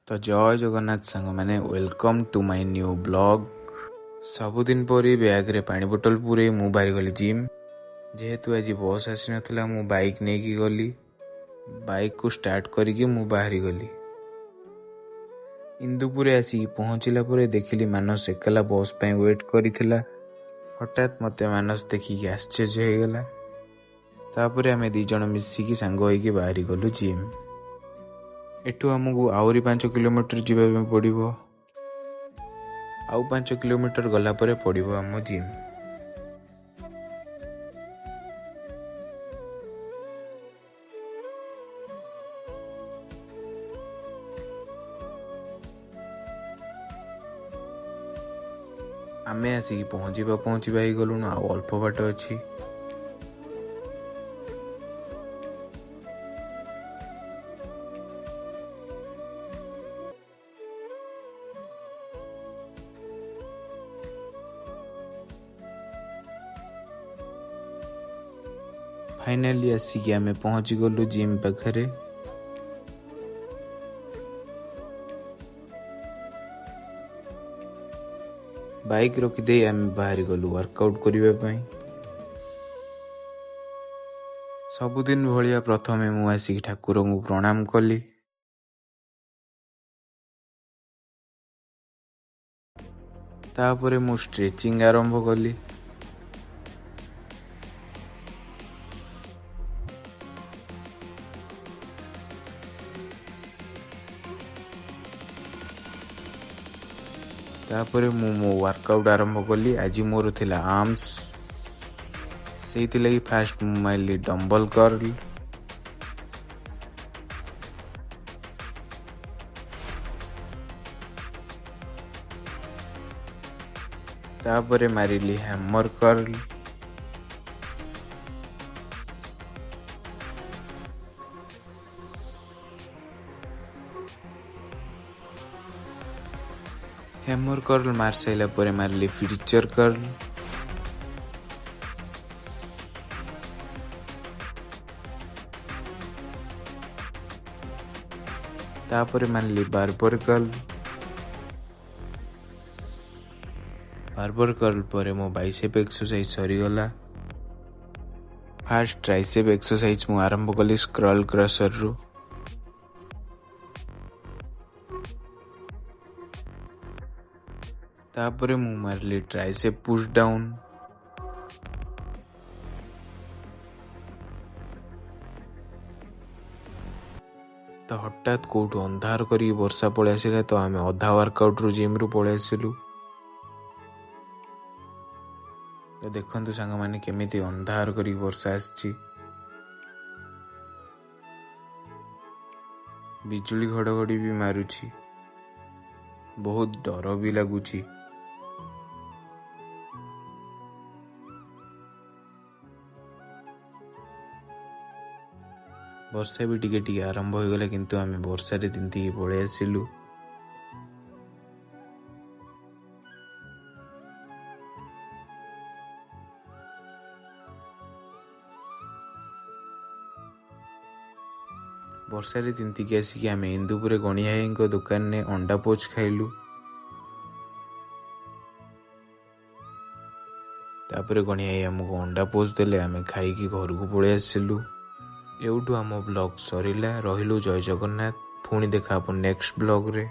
तो जय जगन्नाथ सांग मैंने welcome to my new blog. सबुदिन परी बैग रे पानी बोतल पूरे मु बाहरी गली जिम। जेहेतु आज बस आसी नथिला मु बाइक नेकी गली। बाइक को स्टार्ट करिके मु बाहरी गली। इंदुपुर आसी पहुँचला परे देखिली मानस एकला बस पे वेट करिथिला। हठात मते मानस देखिकी आश्चर्य हो गला। तापरे आमे दी जण मिसिकी सांग होइके बाहरी गलु जिम। एठू आमको आउरी 5 किलोमीटर जीवा पड़िबो। आउ 5 किलोमीटर गला परे पड़िबो आम जिम। आमे आसिकी पहुँचीबा ही गलुन आउ अल्प बाट अछि। फाइनाली आसिकी आमे पहुँची गलु जिम पाखरे। बाइक रखिदे आमे बाहरी गलु वर्कआउट करिबा पई। सबुदिन भलिया प्रथमे मु आसिकी ठाकुर को प्रणाम कली। तापरे मु स्ट्रेचिंग आरंभ कली। तापरे मु मो वर्कआउट आरंभ कली। आज मोर थिला आर्म्स सेति लगी फास्ट मु माइली डंबल कर्ल। तापरे मारिली हैमर कर्ल। हैमर कर्ल मार साइला परे मारली फीचर कर्ल। तापरे मारली बार्बर कर्ल। बार्बर कर्ल परे मो बाइसेप एक्सरसाइज सरी गला। फास्ट ट्राइसेप एक्सरसाइज मु आरंभ कली स्क्रॉल क्रशर रु। तापरे मु मारली ट्राइसेप पुश डाउन। तो हठात कोठू अंधार करी वर्षा पळे आसिला। तो आमे अधा वर्कआउट रु जिम रु पळे आसिलु। तो देखंतु सांग माने केमिति अंधार करी वर्षा आछि। बिजुली घड़घड़ी भी मारुछि। बहुत डर भी लागुछि। वर्षा भी टिके आरंभ हो गला किंतु आमे वर्षा रे तिंती पळे आसिलु। वर्षा रे तिंती के आसिकी आमे इंदुपुरे गणिया को दुकान ने अंडा पोच खाइलु। तापरे गणिया हमको अंडा पोच देले आमे खाई की घर को पळे आसिलु। एउठू आम ब्लॉग सरिला। रहिलु जय जगन्नाथ। पुणी देखा अपन नेक्स्ट ब्लॉग रे।